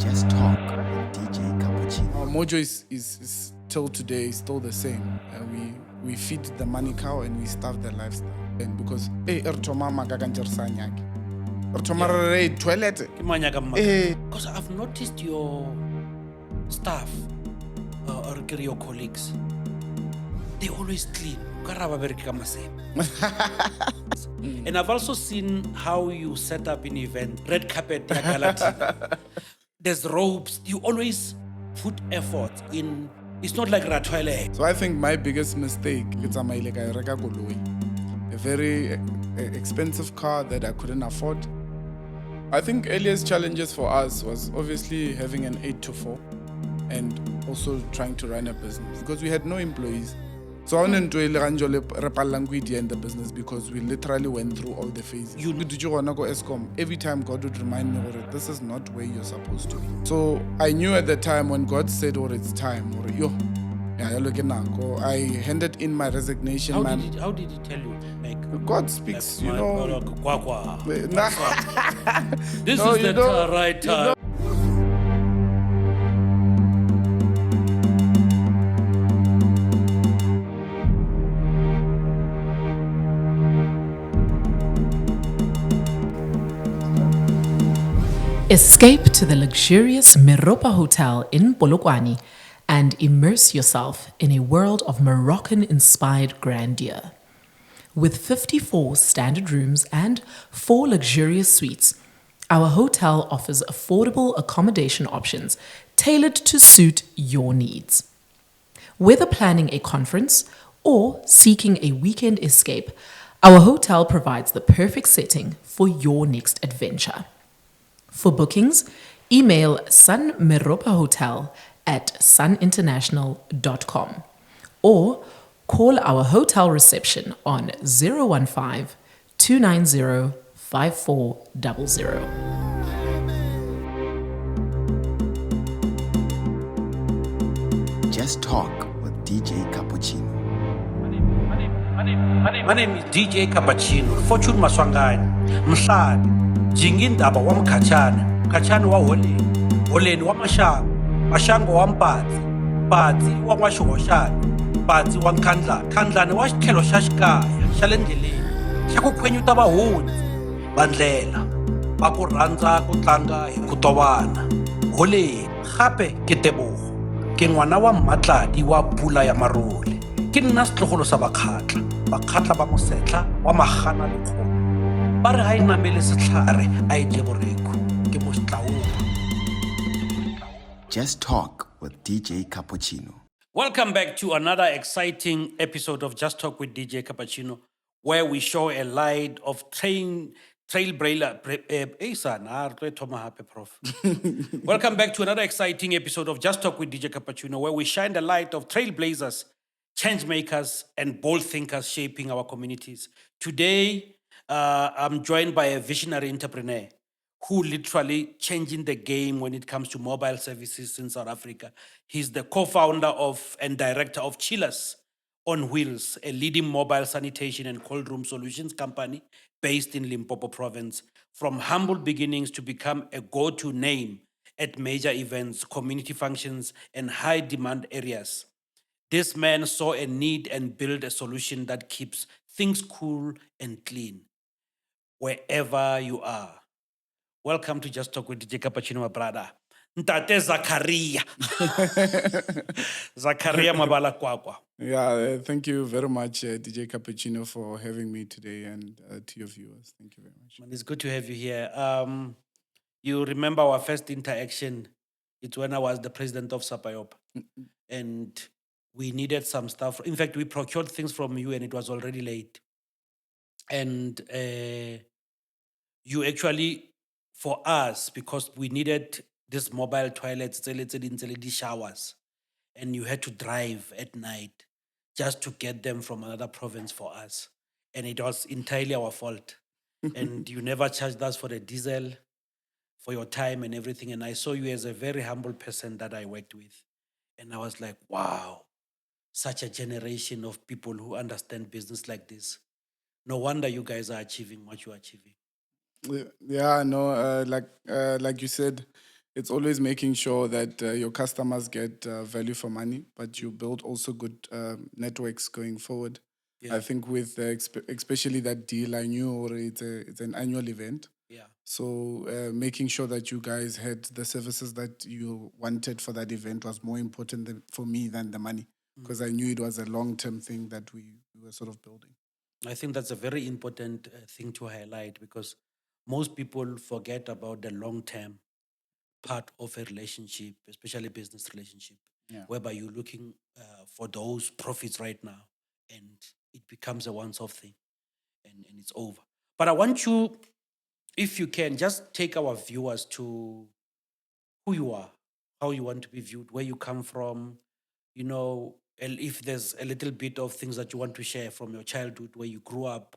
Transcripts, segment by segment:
Just talk with DJ Cappuccino. Our mojo is till today is still the same. We feed the money cow and we starve the lifestyle. And because toilet. Because I've noticed your staff or your colleagues, they always clean. And I've also seen how you set up an event, red carpet, there's ropes. You always put effort in. It's not like Ratwele. So I think my biggest mistake is a very expensive car that I couldn't afford. I think earliest challenges for us was obviously having an 8 to 4 and also trying to run a business because we had no employees. So I went to in the business because we literally went through all the phases. Every time God would remind me, this is not where you're supposed to be. So I knew at the time when God said, it's time, I handed in my resignation. How did he tell you? God speaks, This No, is the right time. Escape to the luxurious Meropa Hotel in Polokwane and immerse yourself in a world of Moroccan-inspired grandeur. With 54 standard rooms and 4 luxurious suites, our hotel offers affordable accommodation options tailored to suit your needs. Whether planning a conference or seeking a weekend escape, our hotel provides the perfect setting for your next adventure. For bookings, email sunmeropahotel@suninternational.com or call our hotel reception on 015-290-5400. Just talk with DJ Cappuccino. My name is DJ Cappuccino, Fortune Maswangani, Mhlali, Jingindaba wa Mkhatshane, Mkhatshane wa Holeni, Holeni wa Mashango, Mashango wa Mpatsi, Mpatsi wa N'waxihoxani, Mpatsi wa Nkhandlana, Nkhandlana wa xitlhelo xa xikaya xa le ndleleni, xa ku khwenyuta vahundzi, vandlela, va ku rhandza ku tlanga hi ku tovana. Holeni, gape ke Tebogo, ke ngwana wa Mmatladi wa Pula ya Marole, ke nna setlogolo sa Bakgatla, Bakgatla ba Mosetla wa Magana le Kgomo. Ba re ha e namele setlhare a e je boreko ke mo Setlaopa. Just talk with DJ Cappuccino. Welcome back to another exciting episode of Just Talk with DJ Cappuccino, where we show a light of trailblazer. Welcome back to another exciting episode of Just Talk with DJ Cappuccino, where we shine the light of trailblazers, change makers, and bold thinkers shaping our communities. Today, I'm joined by a visionary entrepreneur who literally changing the game when it comes to mobile services in South Africa. He's the co-founder of and director of Chillers on Wheels, a leading mobile sanitation and coldroom solutions company based in Limpopo province. From humble beginnings to become a go-to name at major events, community functions, and high-demand areas. This man saw a need and built a solution that keeps things cool and clean wherever you are. Welcome to Just Talk with DJ Cappuccino, my brother. Ntate Zakaria. Zakaria Mabala Kwakwa. Yeah, thank you very much, DJ Cappuccino, for having me today, and to your viewers. Thank you very much. Man, it's good to have you here. You remember our first interaction? It's when I was the president of Sapayop. And we needed some stuff. In fact, we procured things from you and it was already late. And you actually, for us, because we needed this mobile toilets, these showers, and you had to drive at night just to get them from another province for us. And it was entirely our fault. And you never charged us for the diesel, for your time and everything. And I saw you as a very humble person that I worked with. And I was like, wow, such a generation of people who understand business like this. No wonder you guys are achieving what you're achieving. Yeah, no, like you said, it's always making sure that your customers get value for money, but you build also good networks going forward. Yeah. I think with especially that deal, I knew already it's an annual event. Yeah. So making sure that you guys had the services that you wanted for that event was more important for me than the money, because I knew it was a long-term thing that we were sort of building. I think that's a very important thing to highlight because most people forget about the long term part of a relationship, especially business relationship, Yeah. whereby you're looking for those profits right now and it becomes a once off thing and it's over. But I want you, if you can, just take our viewers to who you are, how you want to be viewed, where you come from, if there's a little bit of things that you want to share from your childhood, where you grew up,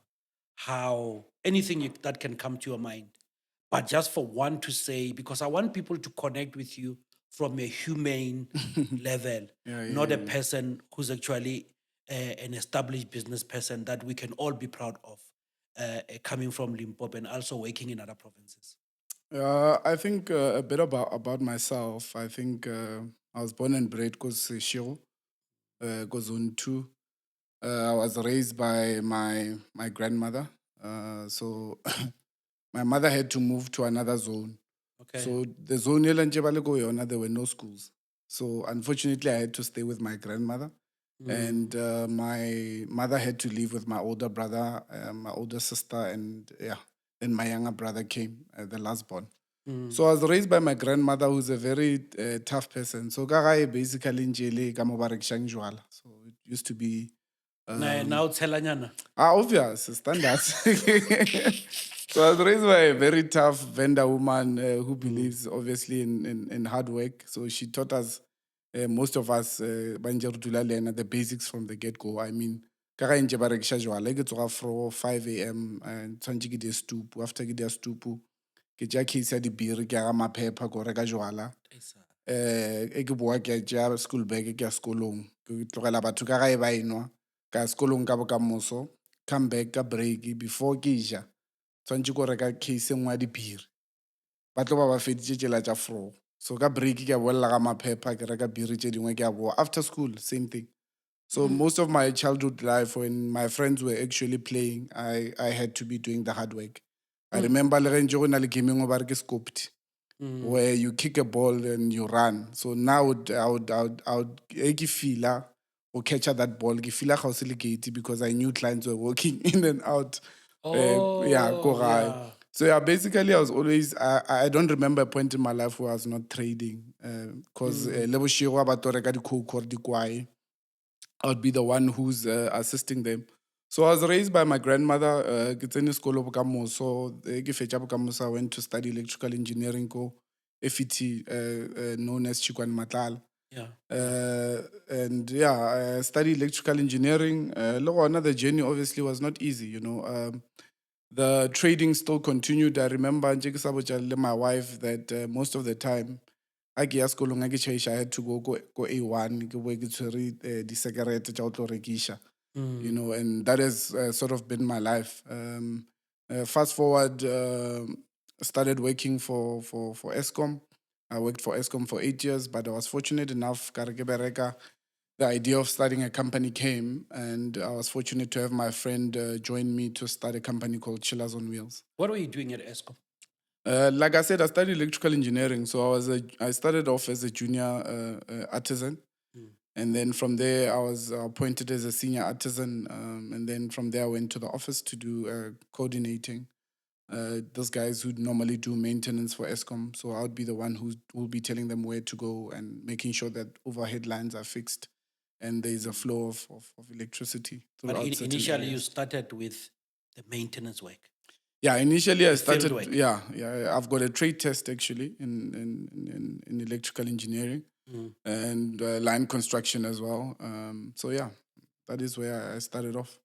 how anything that can come to your mind. But just for one to say, because I want people to connect with you from a humane level, not a person who's actually an established business person that we can all be proud of, coming from Limpopo and also working in other provinces. I think a bit about myself. I think I was born and bred Kozeshiro, Kozuntu. I was raised by my grandmother. So my mother had to move to another zone. Okay. So the zone there were no schools. So unfortunately, I had to stay with my grandmother. And my mother had to leave with my older brother, my older sister, and then my younger brother came, the last born. So I was raised by my grandmother, who's a very tough person. So Gagai basically in jail, so it used to be Now tell obvious standards. So I was raised by a very tough vendor woman who believes obviously in hard work. So she taught us, most of us, the basics from the get go. I mean, ka ga ntse ba rekisha jwala, ke tsoga from 5 a.m. and tshwanetse ke di stupu. After ke di stupu, ke tšea case ya dibiri, ke aga maphepha ko reka jwala. E ke boa ke tšea school bag ke ya sekolong, ke tlogela batho ka ga e ba enwa ka sekolong ka bokamoso, come back ka break before ke ja tshwanetse ko reka case nngwe ya dibiri, ba tlo ba feditše tsela tša fro. So ka break ke a bolela ga maphepha, ke reka biri tše dingwe ke a boa. After school, same thing. So most of my childhood life, when my friends were actually playing, I had to be doing the hard work. I remember le ge ntse go na le gaming o ba re ke scooped, where you kick a ball and you run. So now I would feel or catch that ball, ke feel ga o se le gate, because I knew clients were walking in and out. Ko gae. yeah. So yeah, basically I was always, I don't remember a point in my life where I was not trading, because le bošego ba to reka di-coke or di-kwai, I would be the one who's assisting them. So I was raised by my grandmother. Ke tsene sekolo bokamoso, ke fetša bokamoso, I went to study electrical engineering ko FET, known as Chikwan Matlala. Yeah. And I studied electrical engineering. The journey obviously was not easy, the trading still continued. I remember my wife that most of the time, I had to go A1, the cigarette, and that has sort of been my life. Fast forward, started working for Eskom. I worked for Eskom for 8 years, but I was fortunate enough, the idea of starting a company came, and I was fortunate to have my friend join me to start a company called Chillers on Wheels. What were you doing at ESCOM? Like I said, I studied electrical engineering, so I started off as a junior artisan, and then from there I was appointed as a senior artisan, and then from there I went to the office to do coordinating. Those guys who normally do maintenance for ESCOM, so I would be the one who will be telling them where to go and making sure that overhead lines are fixed and there is a flow of electricity But throughout certain initially, you areas. started with the maintenance work. Yeah, initially I field started. work. Yeah, I've got a trade test actually in electrical engineering and line construction as well. So yeah, that is where I started off.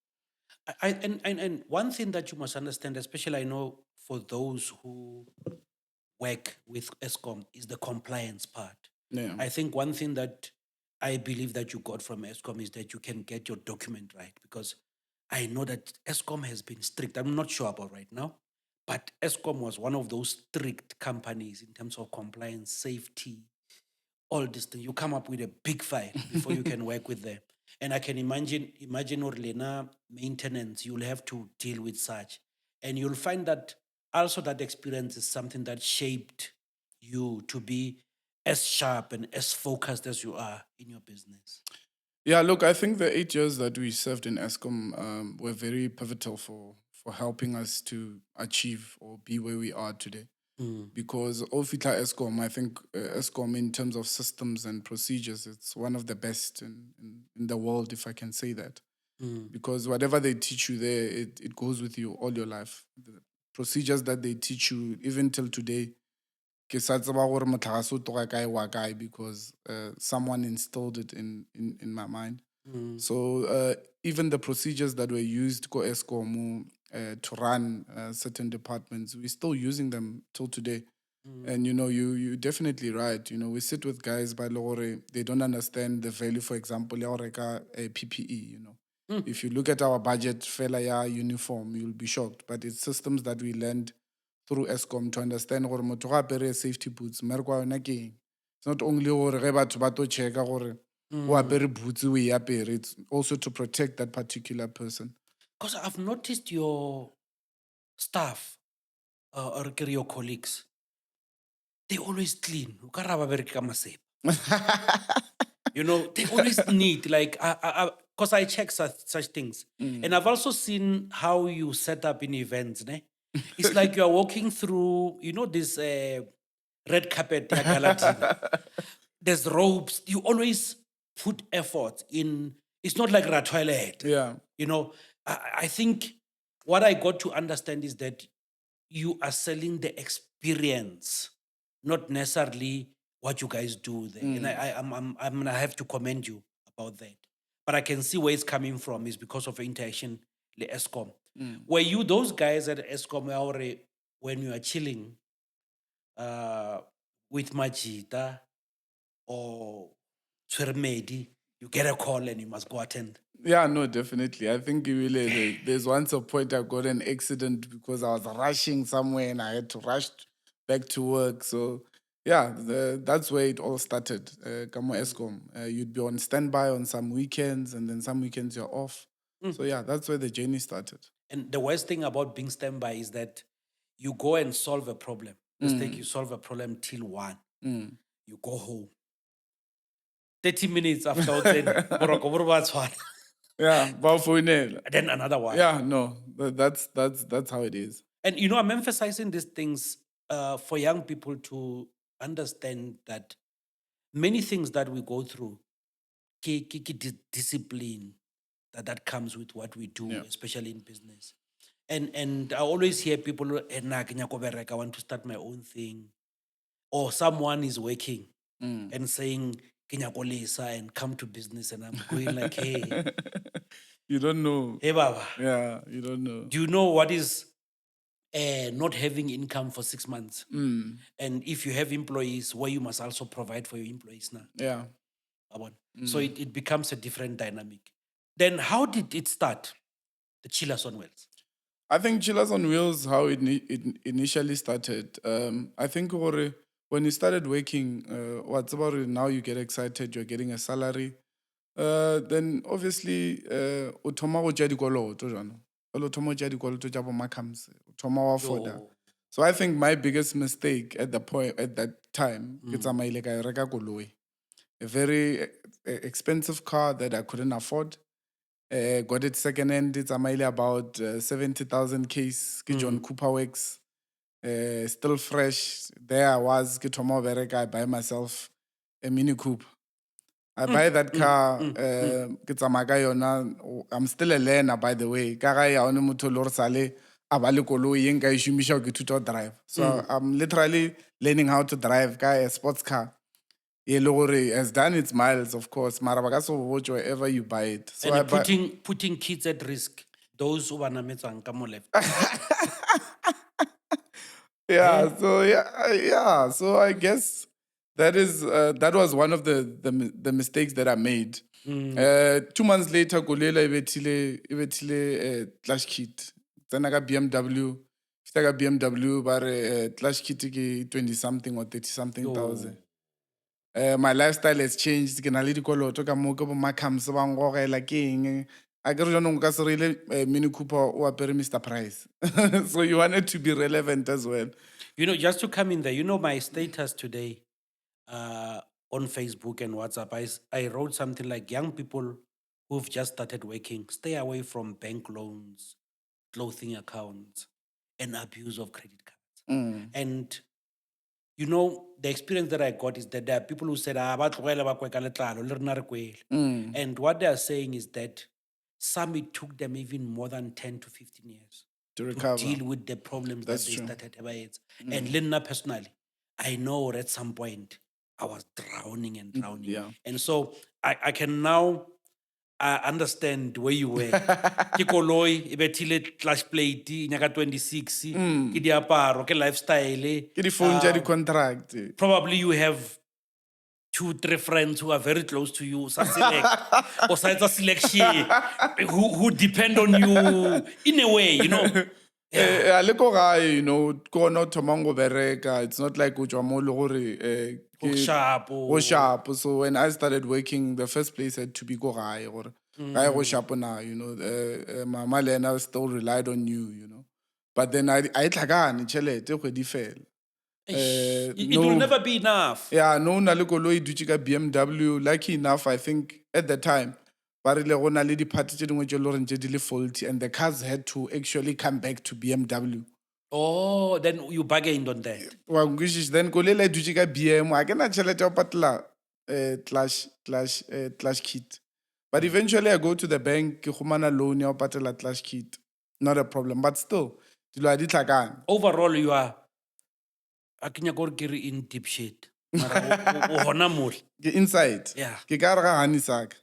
And one thing that you must understand, especially I know for those who work with ESCOM, is the compliance part. Yeah. I think one thing that I believe that you got from ESCOM is that you can get your document right, because I know that ESCOM has been strict. I'm not sure about right now, But Eskom was one of those strict companies in terms of compliance, safety, all these things. You come up with a big file before you can work with them. And I can imagine or Lena maintenance, you'll have to deal with such. And you'll find that also that experience is something that shaped you to be as sharp and as focused as you are in your business. Yeah, look, I think the 8 years that we served in Eskom were very pivotal for helping us to achieve or be where we are today. Because Ofita Eskom, I think Eskom in terms of systems and procedures, it's one of the best in the world, if I can say that. Because whatever they teach you there, it goes with you all your life. The procedures that they teach you, even till today, ke sa tseba gore motlakase o toga kae wa kae because someone instilled it in my mind. So even the procedures that were used ko Eskom to run certain departments, we're still using them till today. And you're definitely right. We sit with guys by Lore, they don't understand the value, for example, ya go reka PPE. If you look at our budget, fela ya uniform, you'll be shocked. But it's systems that we learned through Eskom to understand gore motho ga apere safety boots mmereko wa yona ke eng. It's not only gore ge batho ba to checka gore o apere boots o e apere, it's also to protect that particular person. Because I've noticed your staff or your colleagues, they always clean. O ka ra ba bereka ka masepa. They always neat. Like, because I check such things. And I've also seen how you set up in events. Ne? It's like you're walking through, this red carpet. Ya Galatina. There's ropes. You always put effort in. It's not like a toilet. Yeah. I think what I got to understand is that you are selling the experience, not necessarily what you guys do there. And I'm gonna have to commend you about that. But I can see where it's coming from is because of interaction, the Eskom. Were you those guys at Eskom when you are chilling with Majita or Twermedi, you get a call and you must go attend? Yeah, no, definitely. I think there's once a point I got an accident because I was rushing somewhere and I had to rush back to work. So yeah, that's where it all started. Kamo Eskom. You'd be on standby on some weekends and then some weekends you're off. So yeah, that's where the journey started. And the worst thing about being standby is that you go and solve a problem. Let's take you solve a problem till 1. You go home. 30 minutes after Yeah, then another one. Yeah, no, that's how it is. And I'm emphasizing these things for young people to understand that many things that we go through, discipline that comes with what we do, especially in business. And I always hear people, I want to start my own thing. Or someone is working and saying, and come to business. And I'm going like, hey. You don't know. Hey, Baba. Yeah, you don't know. Do you know what is not having income for 6 months? And if you have employees, where you must also provide for your employees now. Yeah. So it becomes a different dynamic. Then how did it start, the Chillers on Wheels? I think Chillers on Wheels, how it initially started, I think when you started working, what's about it now, you get excited, you're getting a salary. Then obviously, so I think my biggest mistake at that time, a very expensive car that I couldn't afford. Got it second hand. It's about 70,000 case. John Cooper Works. Still fresh. There I was. I buy myself a Mini Coupe. I buy that car. I'm still a learner, by the way. So I'm literally learning how to drive a sports car. Has done its miles, of course. Marabagaso watch wherever you buy it. So and putting kids at risk. Those who are left. Yeah. So I guess that was one of the mistakes that I made. 2 months later, Gulela ibetile clash kit. Then I got BMW Like a BMW, but clash kit ke 20 something or 30 something thousand. My lifestyle has changed. Ke na le dikoloto ka mo ke bo Markhams ba ngogela ke eng. I get jaanong ka se rile Mini Cooper o apere Mr Price. So you wanted to be relevant as well. You know, just to come in there, you know, my status today on Facebook and WhatsApp, I wrote something like young people who've just started working, stay away from bank loans, clothing accounts, and abuse of credit cards. And you know, the experience that I got is that there are people who said, ba tlogele ba kweka letlalo, le rena re kwele." And what they are saying is that some it took them even more than 10 to 15 years To recover. deal with the problems That's that they true. started about. And Lena personally, I know at some point I was drowning and drowning. Yeah. And so I can now understand where you were. Ke koloi, e bethile clash plate, nyaka 26, ke diaparo, ke lifestyle. Ke di phone tša di-contract. Probably you have 2-3 friends who are very close to you, sa select, or sa etsa selection, who depend on you in a way, you know. Le ko gae, you know, ko ona o thomang go bereka. It's not like o tšwa mo le gore Go sharp, go sharp. So when I started working, the first place had to be go gae gore gae go sharp now, you know. Mama le ena still relied on you, you know. But then I tlhakane tšhelete kgwedi fela. It will never be enough. Yeah, no na le koloi dutše ka BMW. Lucky enough, I think at the time, ba rile go na le di-party tše dingwe tše le goreng tše di le faulty, and the cars had to actually come back to BMW. Oh, then you bargained on that. Wa nkwešiša, then koloi la dutše ka BM, a ke na tšhelete ya go patela clash kit. But eventually I go to the bank, ke khumana loan ya go patela clash kit. Not a problem, but still, dilo ha di tlhakane. Overall, you are, I can in deep shit. Mara o hona mole. Ke inside. Yeah. Ke ka re ga honey saka.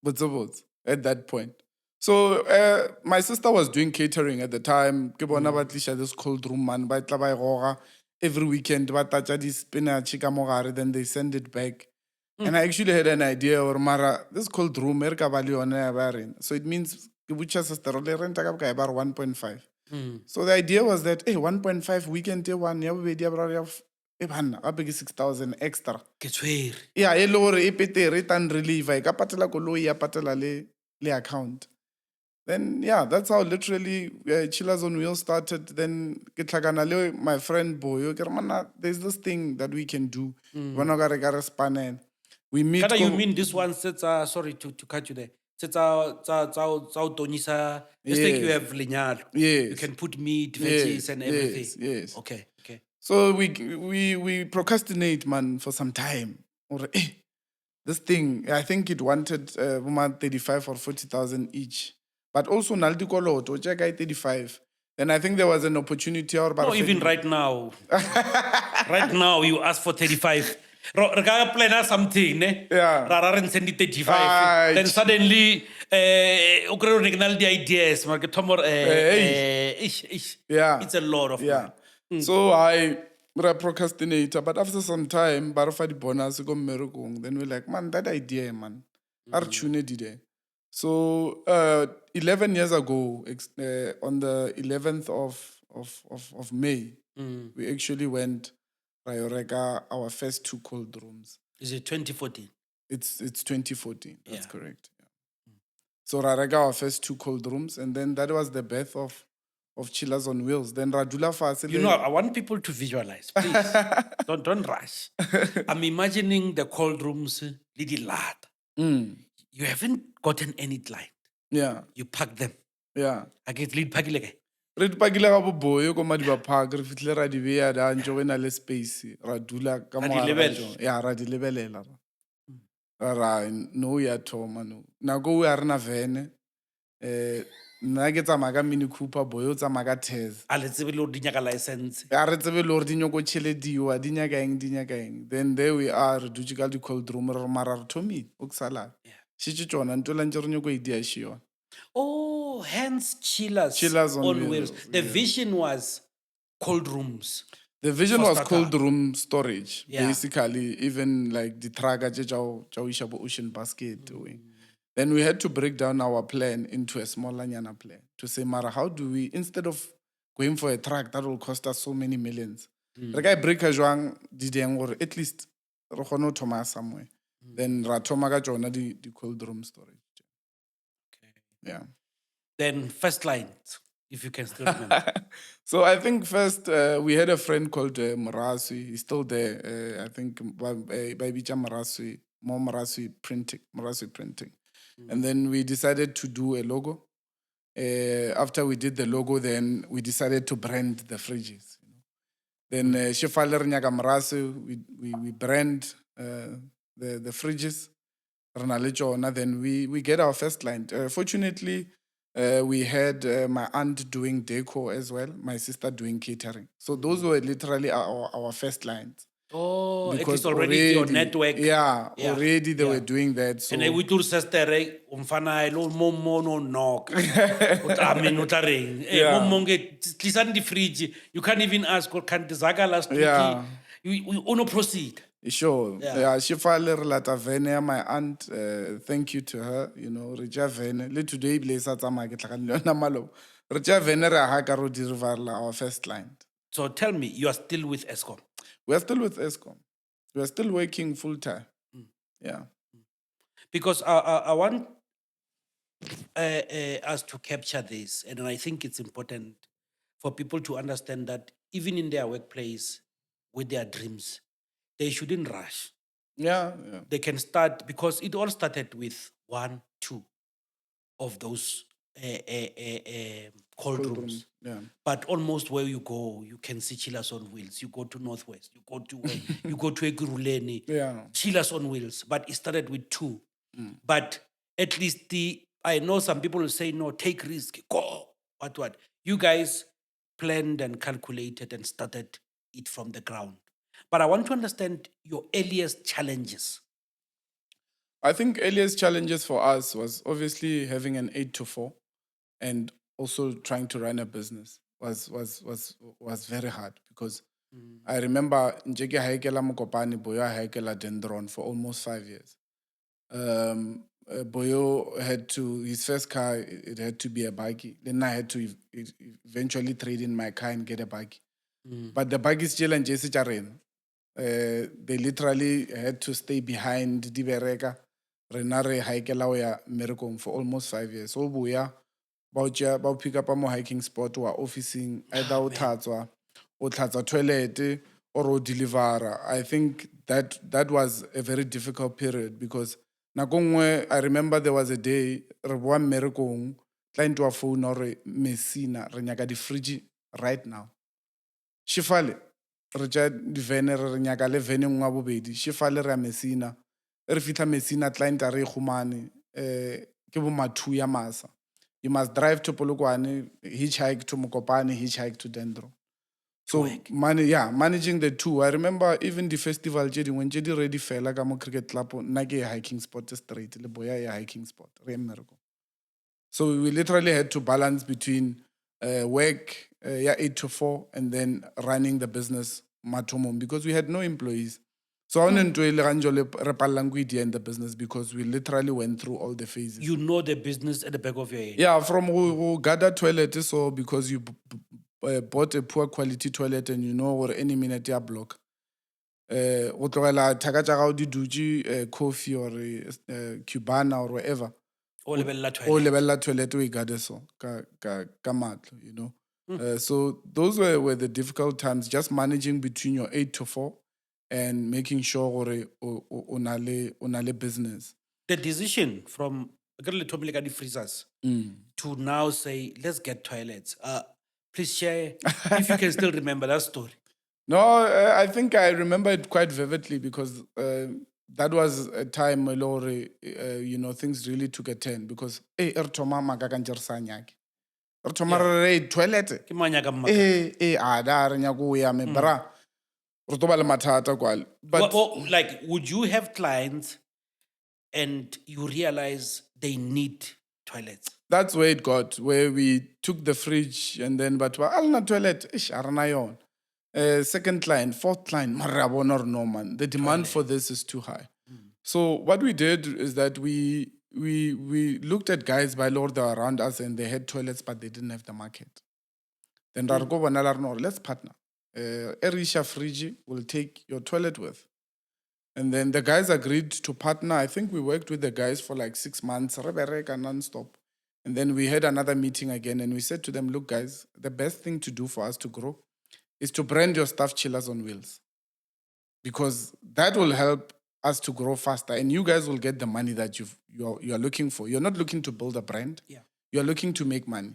Botse at that point. So my sister was doing catering at the time. Ke bona ba tlisha this coldroom man, ba tla ba e goga every weekend, ba tatša di spinach ka mo gare, then they send it back. And I actually had an idea or mara this coldroom er ka ba le yona ya ba rena. So it means ke butša sister le renta ka bokae ba re 1.5. So the idea was that 1.5 weekend e one ya bobedi ya boraro ya e banna gape ke 6,000 extra. Ke tshwere. Yeah, e le gore e petere e tan reliever e ka patela koloi ya patela le account. Then yeah, that's how literally Chillers on Wheels started. Then ke tlhakana le my friend Boyo ke re mana, there's this thing that we can do. Bona ka re ka re spanel. We meet. Kada you mean this one sets sorry to cut you there. Sets tonisa. Just like you have lenyalo. Yes. You can put meat, veggies, and everything. Yes. Okay. So we procrastinate, man, for some time. Or this thing, I think it wanted 35 or 40,000 each. But also naldi koloto, check 35. And I think there was an opportunity. No, even right now. Right now, you ask for 35. Re ka plana something, ne? Yeah. Ra re send 35. Right. Then suddenly, o kry re na le di ideas, maar ke thomor Yeah. it's a lot of money. So I procrastinator, but after some time, barafa di bonus go mmerekong. Then we're like, man, that idea, man. Ar tune dide. So 11 years ago, on the 11th of May, we actually went Rayoreka, our first 2 cold rooms. Is it 2014? It's 2014. That's Yeah. correct. Yeah. So Rarega, our first 2 cold rooms, and then that was the birth of Chillers on Wheels. Then Radula Fasile. You know, I want people to visualize, please. don't rush. I'm imagining the cold rooms, little lad. You haven't gotten any client. Yeah. You pack them. Yeah. I get lead pack like. Re dipakile ga boboyo ko madiba park re fitlile ra di beya da ntse go ena le space ra dula ka mo Ra di lebelela. ya ra di lebelela ra no ya thoma no nako o ya rena vene nna ke tsamaya ka Mini Cooper, Boyo o tsamaya ka Tez. A le tsebe le hore di nyaka license. Ya re tsebe le gore di nyoko tšhelediwa di nyaka eng. Then there we are re dutse ka di cold room re mara re thomile o ke sala šitše tšona nto la ntse re nyoko idea šiona. Oh, hence Chillers on Wheels. Wheels, The vision was cold rooms. The vision For was startup. cold room storage, Yeah. basically, even like the traga ocean basket. Then we had to break down our plan into a smaller nyana plan to say, Mara, how do we, instead of going for a truck that will cost us so many millions. Re ka e breaka jwang di deng gore at least re kgone ho thoma somewhere. Then ra thoma ka tsona di cold room storage. Yeah. Then first lines, if you can still remember. So I think first we had a friend called Maraswi. He's still there. I think Baibicha Maraswi, more Maraswi printing. And then we decided to do a logo. After we did the logo, then we decided to brand the fridges. Then Shefaler Nyaga Maraswi, we brand the fridges. Then we get our first line. Fortunately, we had my aunt doing decor as well, my sister doing catering. So those were literally our first lines. Oh, because already your network. Yeah, already they were doing that. So. And then we do sister, umfana lo momo no knock. I mean, not a ring. Momo get lisan the fridge. You can't even ask what can the zaga last week. We only proceed. Sure. Yeah, she file lata vene, my aunt. Thank you to her. You know, Rija vene. Le today place at Amaka Malo. Rija vene rahakaro dirvarla our first line. So tell me, you are still with ESCOM? We are still with ESCOM. We are still working full time. Yeah. Because I want us to capture this, and I think it's important for people to understand that even in their workplace, with their dreams, they shouldn't rush. Yeah. They can start, because it all started with 1, 2 of those cold rooms. Yeah. But almost where you go, you can see Chillers on Wheels. You go to Northwest, you go to you go to Eguruleni, Chillers on Wheels. But it started with 2. But at least I know some people will say, no, take risk, go. What? You guys planned and calculated and started it from the ground. But I want to understand your earliest challenges. I think earliest challenges for us was obviously having an 8 to 4 and also trying to run a business was very hard, because I remember Njeki Haikela Mokopani, Boyo Haikela Dendron for almost 5 years. Boyo had to, his first car, it had to be a buggy. Then I had to eventually trade in my car and get a buggy. But the buggy still and Jesse Jaren. They literally had to stay behind Dibereka. Renare Haikela ya Merikong for almost 5 years. So Boya, about pick up a more hiking spot or officing, either or toilet or o deliver. I think that was a very difficult period, because nakongwe I remember there was a day re boa Merikong, trying to a phone or Messina, re nyaka di fridge right now. Shifale, re ja di vene re nyaka le vene ngwa bobedi. Shifale re Messina. Re fitla Messina client a re khumane ke bo mathu ya masa. You must drive to Polokwane, hitchhike to Mokopane, hitchhike to Dendro. So managing the 2. I remember even the festival when Jedi ready fell like a cricket club, nage a hiking spot straight, le boya a hiking spot. So we literally had to balance between work 8 to 4 and then running the business matomom, because we had no employees. So I went to in the business, because we literally went through all the phases. You know the business at the back of your head. Yeah, from who gather toilet, so because you bought a poor quality toilet and you know or any minute you block. O tlogela thaka tsa gago di dutse coffee or Cubana or whatever. O lebella toilet we gather so ka matlo, you know. So those were the difficult times, just managing between your 8 to 4 and making sure onale business. The decision from freezers to now say, let's get toilets. Please share if you can still remember that story. No, I think I remember it quite vividly, because that was a time where you know, things really took a turn, because ertoma magakanjer sanyaki. Ertoma re toilet. Ke manyaka mmaka. Ada re nyago ya me bra. But like, would you have clients and you realize they need toilets? That's where it got, where we took the fridge and then, but alna toilet, arana yon. Second client, fourth client, marabon or no man. The demand for this is too high. So what we did is that we looked at guys by Lord that were around us and they had toilets, but they didn't have the market. Then let's partner. Erisha Frigi will take your toilet with. And then the guys agreed to partner. I think we worked with the guys for like 6 months, non-stop. And then we had another meeting again, and we said to them, look, guys, the best thing to do for us to grow is to brand your stuff Chillers on Wheels. Because that will help us to grow faster, and you guys will get the money that you're looking for. You're not looking to build a brand. Yeah. You're looking to make money.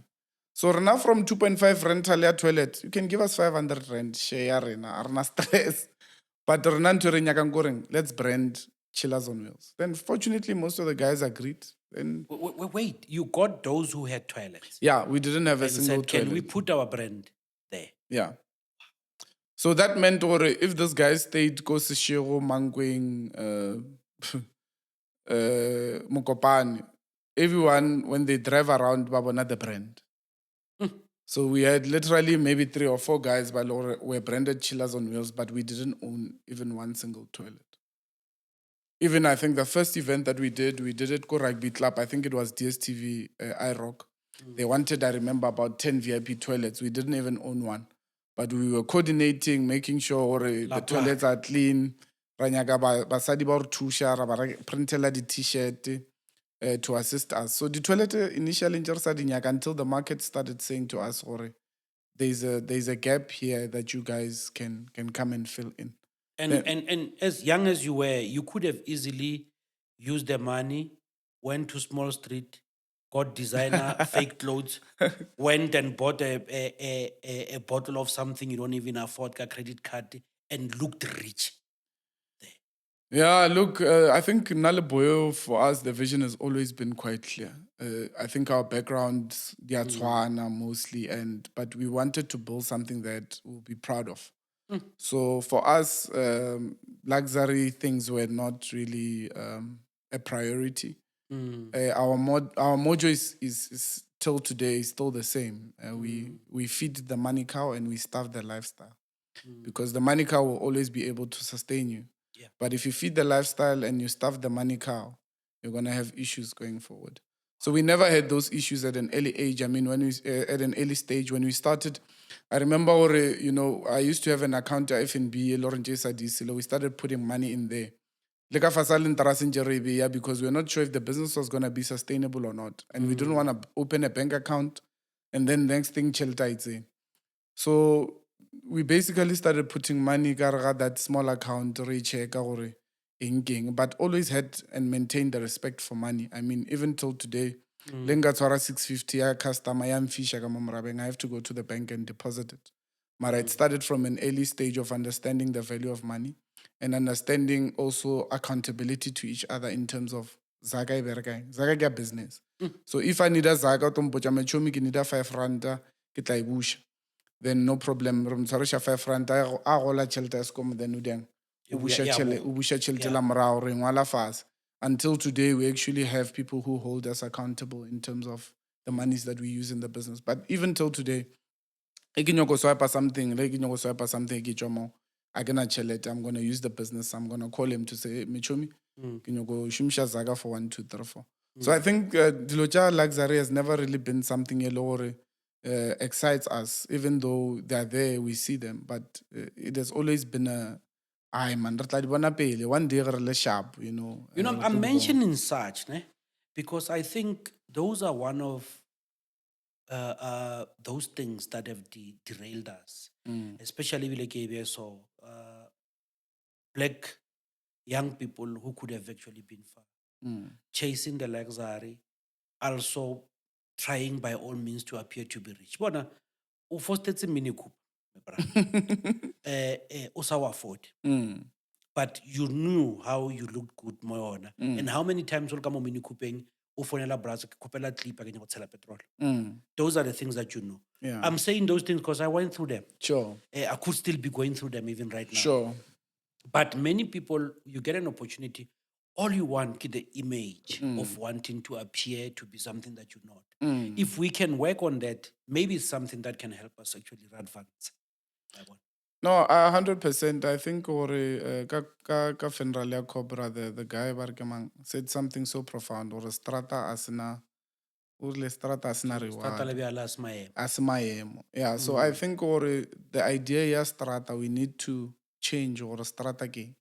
So now from 2.5 rental ya toilet, you can give us 500 rand, share arena stress. But let's brand Chillers on Wheels. Then fortunately, most of the guys agreed. Then Wait, you got those who had toilets yeah, we didn't have a and single said, can toilet. we put our brand there? Yeah. So that meant, or if this guy stayed, go Seshego, Mangweng, Mokopane, everyone, when they drive around, babona the brand. So we had literally maybe 3 or 4 guys but were branded Chillers on Wheels, but we didn't own even one single toilet. Even I think the first event that we did it go rugby club. I think it was DSTV iRock. They wanted, I remember, about 10 VIP toilets. We didn't even own one. But we were coordinating, making sure the toilets are clean. Basadi ba re thusha, ra ba printela di t-shirt to assist us. So the toilet initially until the market started saying to us, there's a gap here that you guys can come and fill in. And as young as you were, you could have easily used the money, went to Small Street, got designer fake clothes, went and bought a bottle of something you don't even afford, a credit card, and looked rich. Yeah, look, I think Naleboyo, for us, the vision has always been quite clear. I think our background, the Atswana mostly, but we wanted to build something that we'll be proud of. So for us, luxury things were not really a priority. Our mojo is till today is still the same. We feed the money cow and we starve the lifestyle, because the money cow will always be able to sustain you. Yeah. But if you feed the lifestyle and you starve the money cow, you're gonna have issues going forward. So we never had those issues at an early age. I mean, when we at an early stage when we started, I remember, I used to have an account at FNB, Lawrence Sadisilo. We started putting money in there. Because we're not sure if the business was going to be sustainable or not. And we didn't want to open a bank account and then next thing, Chelta. So we basically started putting money in that small account, but always had and maintained the respect for money. I mean, even till today, lenga tswara 650 a customer ya mfisha ka mo morabeng, I have to go to the bank and deposit it. But it started from an early stage of understanding the value of money and understanding also accountability to each other in terms of zaga ke business. So if I need a zaga to mpocha mechomi ke need a 5 rand ke tla ibusha, then no problem. Ro mtsarisha 5 rand a gola tšhelete ya sekomo, then o deng o busha tšhelete la morao re ngwala fase. Until today, we actually have people who hold us accountable in terms of the monies that we use in the business. But even till today, I can go swipe something, I can chelete, I'm going to use the business, I'm going to call him to say, Michomi, can you go shumsha zaga for 1, 2, 3, 4. So I think Dilocha luxury has never really been something excites us, even though they're there, we see them. But it has always been one day re sharp, I'm mentioning such, ne? Because I think those are one of those things that have derailed us, especially with KBS or black young people who could have actually been far, chasing the luxury, also trying by all means to appear to be rich. Bona, o fostetse Mini Cooper, o sa wa afford. But you knew how you looked good, Moyona. And how many times will come on Mini Cooping, o fonela bras, kopela clip again, petrol. Those are the things that you know. Yeah. I'm saying those things because I went through them. Sure. I could still be going through them even right now. Sure. But many people, you get an opportunity, all you want is the image of wanting to appear to be something that you're not. If we can work on that, maybe it's something that can help us actually advance. No, 100%. I think ka funeral ya Cobra, the guy said something so profound. Or strata asina o re le strata a se na Strata le reward bjala a se maemo. a se maemo. Yeah, so I think the idea ya strata we need to change or strata ke.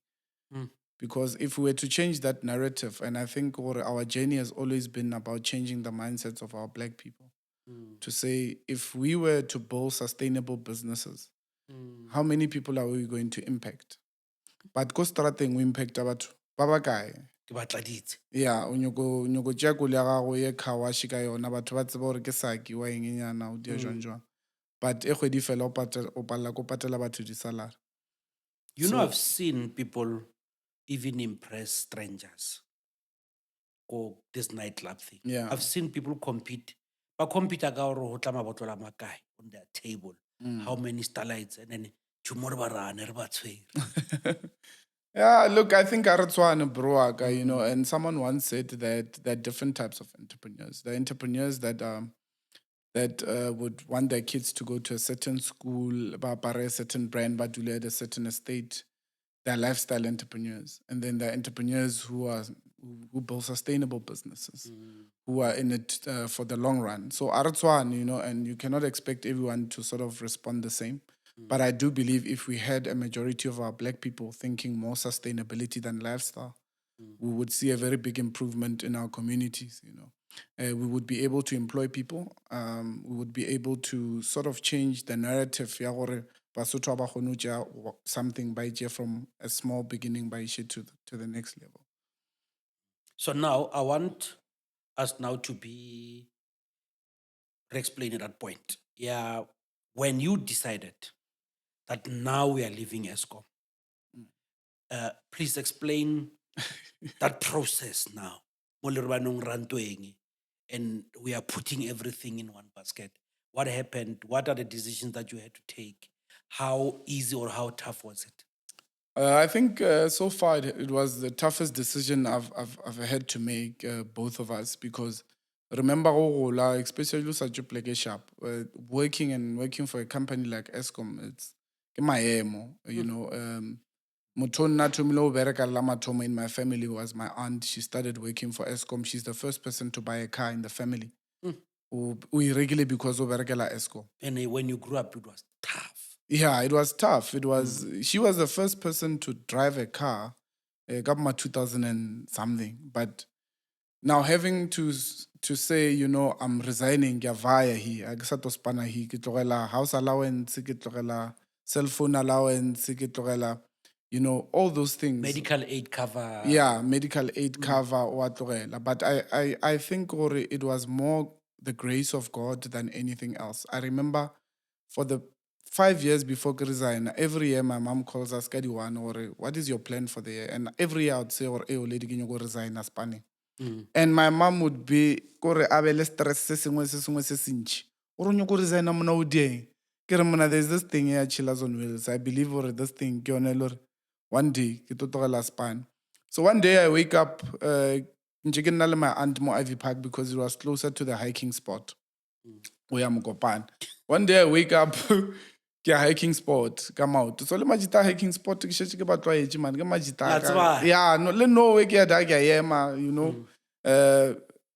Because if we were to change that narrative, and I think our journey has always been about changing the mindsets of our black people, to say if we were to build sustainable businesses, how many people are we going to impact? But ko strateng we impact batho ba ba kae? Ke batladitse. Yeah, o nyoko tšea kole ya gago ye car wash ka yona batho ba tseba gore ke saki wa engenyana o dia jwang. But e kgwedi fela o palala ko patela batho di-salary. You know, I've seen people even impress strangers. Go this nightclub thing. Yeah. I've seen people compete. But compete ka gore ho tla mabotlolo a makae on their table. How many starlights, and then tomorrow ba rane re ba tshwere. Yeah, look, I think Aratswana Broaka, and someone once said that there are different types of entrepreneurs. There are entrepreneurs that would want their kids to go to a certain school, buy a certain brand, but do at a certain estate. They're lifestyle entrepreneurs. And then there are entrepreneurs who build sustainable businesses, who are in it for the long run. So Aratswan, and you cannot expect everyone to sort of respond the same. But I do believe if we had a majority of our black people thinking more sustainability than lifestyle, we would see a very big improvement in our communities, we would be able to employ people. We would be able to sort of change the narrative. Ya gore Basotho ba kgone ho tšea something by from a small beginning by to the next level. So now I want us now to explain at that point. Yeah, when you decided that now we are leaving ESCOM, please explain that process now. Mo le re banong rantweng, and we are putting everything in one basket. What happened? What are the decisions that you had to take? How easy or how tough was it? I think so far it was the toughest decision I've had to make, both of us, because remember, especially such a play shop, working for a company like ESCOM, it's maemo, motho nna thomile ho bereka la mathomo in my family was my aunt. She started working for ESCOM. She's the first person to buy a car in the family. We regularly because of berekela ESCOM. And when you grew up, it was tough. Yeah, it was tough. It was. She was the first person to drive a car, 2000 and something. But now having to say, I'm resigning, via here. I guess to spana here. Ke tlogela house allowance, ke tlogela cell phone allowance, ke tlogela, all those things. Medical aid cover. Yeah, medical aid cover or tlogela. But I think it was more the grace of God than anything else. I remember for the 5 years before I resign, every year my mom calls us, one or what is your plan for the year? And every year I would say, or lady can you go resign as pani. And my mom would be kore abele stress se sengwe se sintši. Ore nyo go resign mona o dieng. Ke re mona there's this thing here Chillers on Wheels. I believe this thing ke yone lore one day ke totogela span. So one day I wake up ntse ke nna le my aunt mo Ivy Park because it was closer to the hiking spot. We are Mokopane. One day I wake up ke hiking spot come out. So le majita hiking spot ke shetse ke batlo a man ke majita. Yeah, no le no we ke da ke yema,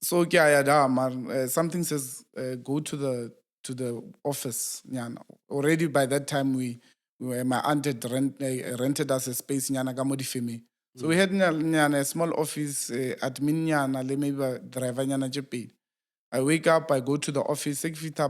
so ke ya da man something says go to the office. Nyana. Already by that time we were, my aunt had rented us a space nyana ka mo difeme. So we had nyana a small office admin nyana le maybe driver nyana je paid. I wake up, I go to the office, 7:30.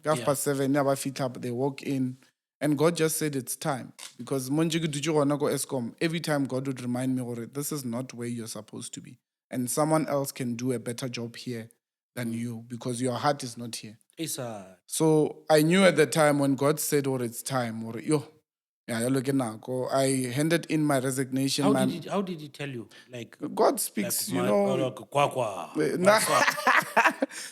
7:30, they walk in, and God just said it's time. Because every time God would remind me, this is not where you're supposed to be. And someone else can do a better job here than you because your heart is not here. So I knew at the time when God said, it's time, I handed in my resignation. How did he tell you? Like God speaks, Kwakwa.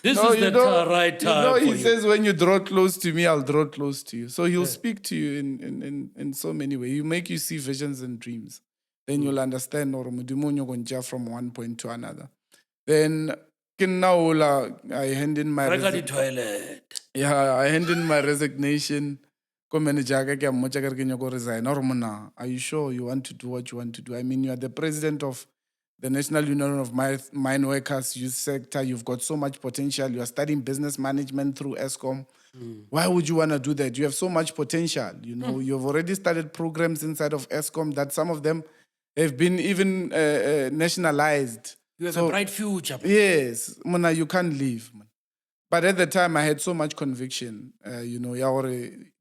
This No, is the right time. He says, when you draw close to me, I'll draw close to you. So he'll speak to you in so many ways. He'll make you see visions and dreams. Then you'll understand from one point to another. Then I hand in my toilet. Yeah, I hand in my resignation. Manager, resign. Are you sure you want to do what you want to do? I mean, you are the president of the National Union of Mine Workers, youth sector. You've got so much potential. You are studying business management through ESCOM. Why would you want to do that? You have so much potential. You know, you've already started programs inside of ESCOM that some of them have been even nationalized. You have a bright future. Yes, Mona, you can't leave. Man. But at the time, I had so much conviction. You know,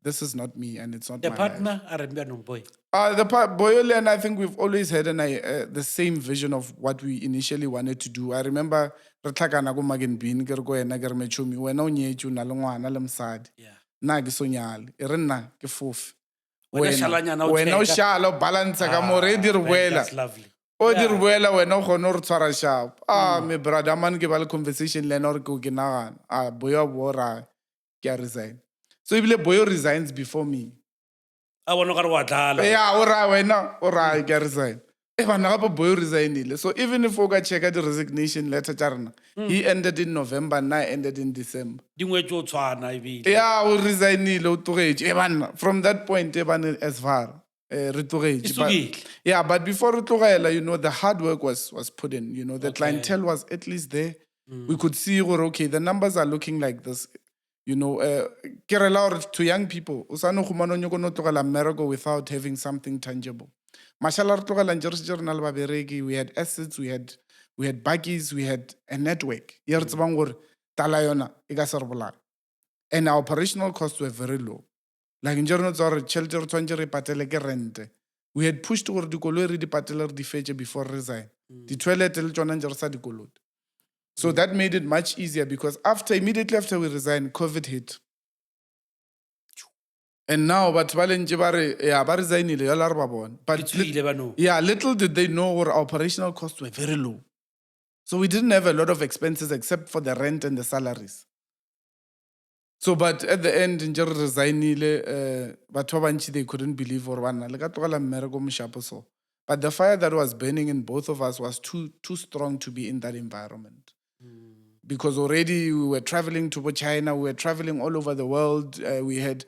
this is not me, and it's not The my partner, I remember, boy. Boyole and I think we've always had the same vision of what we initially wanted to do. I remember re tlhakana ko Magenbin ke re ko wena ke re mechomi wena o nyetse o na le ngwana le mosadi. Yeah. Nna ke so nyale. E re nna ke fofi. Wena shalanyana o Wena o tsheka. shala o balance ka mo re di re Man, boela. that's lovely. O di re boela wena o gone re tshwara sharp. Me brother man ke ba le conversation le ena re ke nagana. Boyo bo ra ke a resign. So ibile Boyo resigns before me. I want to go to Wadala. Yeah, ora wena, ora ke resign. Bana gape Boyo resignile. So even if o ka check the resignation letter tsa rena, he ended in November and I ended in December. Dingwe tso tshwana ebile. Yeah, o resignile o tlogetše. Bana from that point bana as far re tlogetše. Isukile. Yeah, but before re tlogela, you know, the hard work was put in. You know, the clientele was at least there. We could see, okay, the numbers are looking like this. You know, ke re la gore to young people, o sa no khumana nyoko no tlogela mmereko without having something tangible. Mashallah re tlogela ntse re se re na le babereki, we had assets, we had buggies, we had a network. Ye re tsebang gore tala yona e ka se re bolaya. And our operational costs were very low. Like in general, tšhelete re tshwanetse re patele ke rent. We had pushed gore dikoloi re di patele re di fetše before re resign. Di-toilet le tsona ntse re sa dikolota. So that made it much easier because immediately after we resigned, COVID hit. And now, but ba resignile yola re ba bona. But Itswile ba no. yeah, little did they know our operational costs were very low. So we didn't have a lot of expenses except for the rent and the salaries. So, but at the end, in re resignile, batho ba bantši they couldn't believe gore bana le ka tlogela mmereko moshapo so. But the fire that was burning in both of us was too strong to be in that environment. Because already we were traveling to China, we were traveling all over the world. We had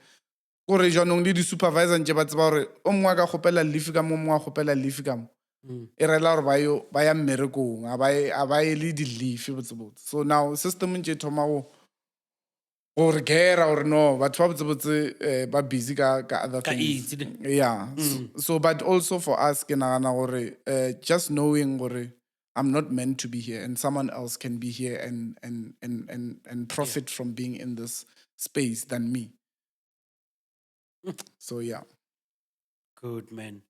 gore jaanong le di-supervisor ntse ba tseba gore o mongwe a ka kgopela leafe ka mo mongwe a kgopela leafe ka mo e rela gore ba ya mmerekong a ba ye le di-leafe botsebotse. So now system ntse e thoma gore gera gore no batho ba botsebotse ba busy ka other Ka things. itse. Yeah. So but also for us ke nagana gore just knowing gore I'm not meant to be here and someone else can be here and profit from being in this space than me. So yeah. Good, man.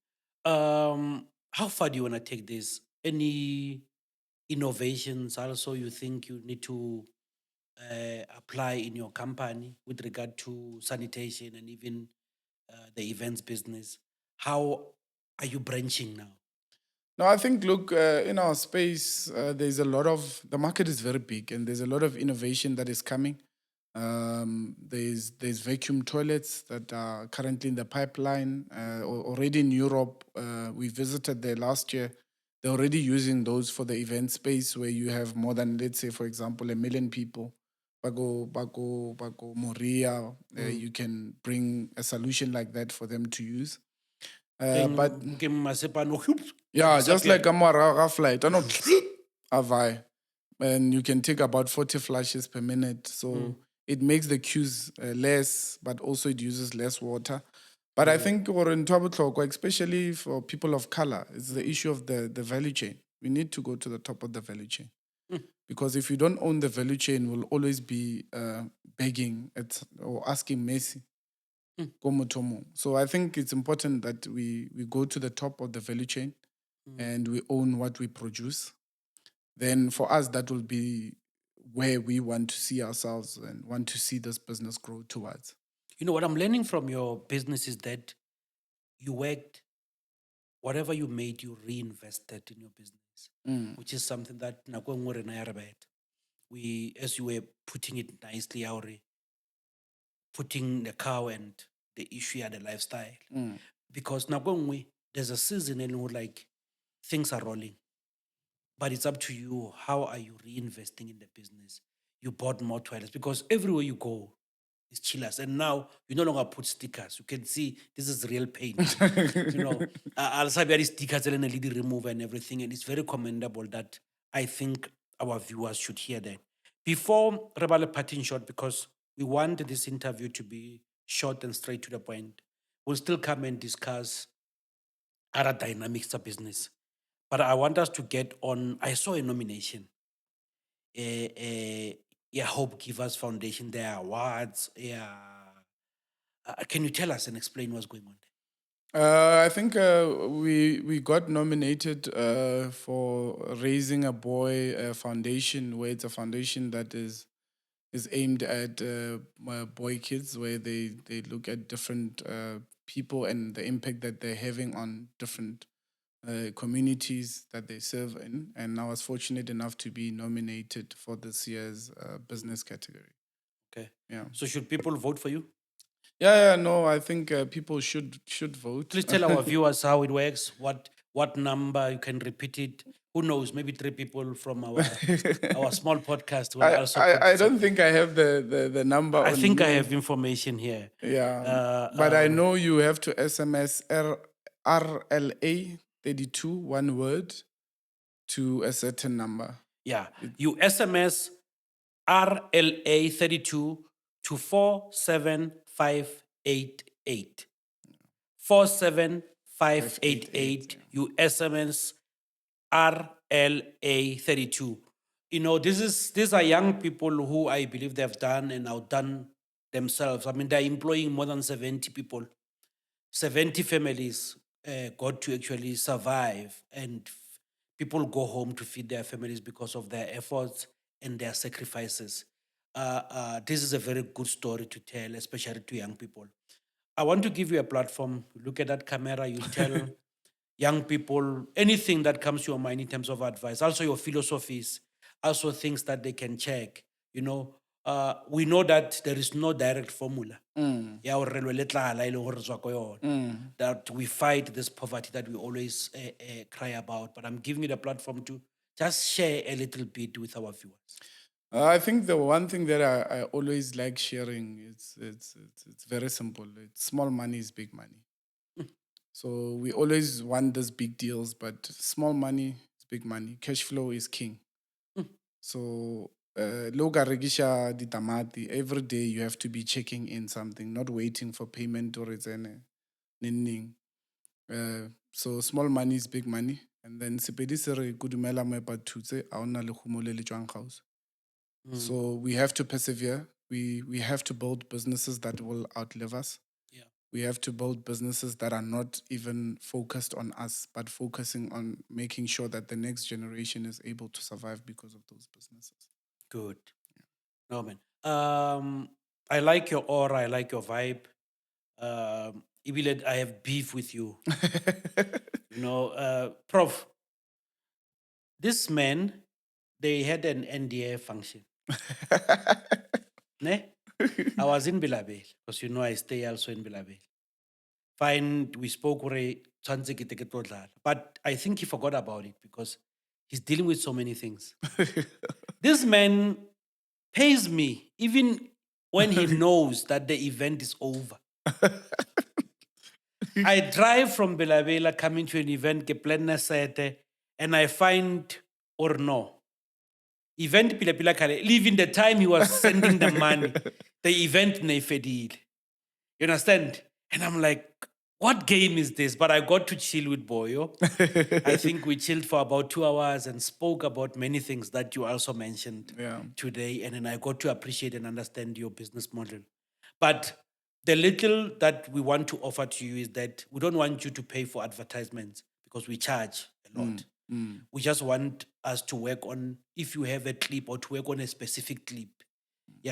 How far do you want to take this? Any innovations also you think you need to apply in your company with regard to sanitation and even the events business? How are you branching now? No, I think, look, in our space, there's a lot of, the market is very big and there's a lot of innovation that is coming. There's vacuum toilets that are currently in the pipeline. Already in Europe, we visited there last year. They're already using those for the event space where you have more than, let's say, for example, 1 million people. Bako, Moria, you can bring a solution like that for them to use. But yeah, just like a Maraga flight. I know, avai. And you can take about 40 flushes per minute. So it makes the queues less, but also it uses less water. But I think, especially for people of color, it's the issue of the value chain. We need to go to the top of the value chain. Because if you don't own the value chain, we'll always be begging or asking mercy. So I think it's important that we go to the top of the value chain and we own what we produce. Then for us, that will be where we want to see ourselves and want to see this business grow towards. You know, what I'm learning from your business is that you worked, whatever you made, you reinvested in your business, which is something that we, as you were putting it nicely, Auri, putting the cow and the issue and the lifestyle. Because now there's a season and like things are rolling. But it's up to you. How are you reinvesting in the business? You bought more toilets because everywhere you go, It's chillers. And now you no longer put stickers. You can see this is real paint. You know, I'll say these stickers and LED remove and everything. And it's very commendable that I think our viewers should hear that. Before Rebale parting short, because we want this interview to be short and straight to the point, we'll still come and discuss other dynamics of business. But I want us to get on. I saw a nomination. Yeah, Hope Givers Foundation, their awards. Yeah. Can you tell us and explain what's going on there? I think we got nominated for Raising a Boy Foundation, where it's a foundation that is aimed at boy kids, where they look at different people and the impact that they're having on different communities that they serve in. And I was fortunate enough to be nominated for this year's business category. Okay. Yeah. So should people vote for you? Yeah, no, I think people should vote. Please tell our viewers how it works. What number? You can repeat it. Who knows? Maybe 3 people from our small podcast will also. I don't think I have the number. I on think me. I have information here. Yeah, but I know you have to SMS RLA 32 one word to a certain number. Yeah, you SMS RLA 32 to 47588. 47588. You SMS RLA 32. You know, these are young people who I believe they've done and outdone themselves. I mean, they're employing more than 70 people. 70 families got to actually survive, and people go home to feed their families because of their efforts and their sacrifices. This is a very good story to tell, especially to young people. I want to give you a platform. Look at that camera, you tell young people anything that comes to your mind in terms of advice, also your philosophies, also things that they can check. You know, we know that there is no direct formula. Ya hore re lwe le tlala e leng hore re tswa ko yona. That we fight this poverty that we always cry about. But I'm giving you the platform to just share a little bit with our viewers. I think the one thing that I always like sharing it's very simple. It's small money is big money. So we always want these big deals, but small money is big money. Cash flow is king. So loka rekisha ditamati, every day you have to be checking in something, not waiting for payment or it's any. So small money is big money. And then sepedi se re kudumela mo epatutse a ona le khumo le le tswang kgaus. So we have to persevere. We have to build businesses that will outlive us. Yeah. We have to build businesses that are not even focused on us, but focusing on making sure that the next generation is able to survive because of those businesses. Good. No, man. I like your aura. I like your vibe. Ibile, I have beef with you. You know, Prof, this man, they had an NDA function. Ne? I was in Bilabel, because you know I stay also in Bilabel. Fine, we spoke, but I think he forgot about it because he's dealing with so many things. This man pays me even when he knows that the event is over. I drive from Belabela coming to an event, ke plan na sete, and I find or no. Event pila kale, leaving the time he was sending the money, the event ne fedil. You understand? And I'm like, what game is this? But I got to chill with Boyo. I think we chilled for about 2 hours and spoke about many things that you also mentioned today. And then I got to appreciate and understand your business model. But the little that we want to offer to you is that we don't want you to pay for advertisements because we charge a lot. We just want us to work on, if you have a clip or to work on a specific clip,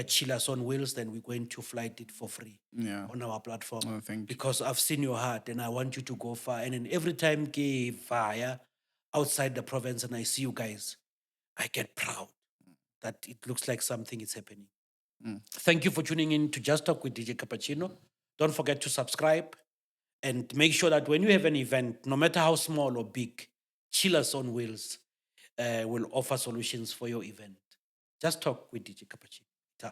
Chillers on Wheels, then we're going to flight it for free on our platform. Oh, thank you. Because I've seen your heart and I want you to go far. And then every time I via outside the province and I see you guys, I get proud that it looks like something is happening. Thank you for tuning in to Just Talk with DJ Cappuccino. Don't forget to subscribe and make sure that when you have an event, no matter how small or big, Chillers on Wheels will offer solutions for your event. Just Talk with DJ Cappuccino. Ta.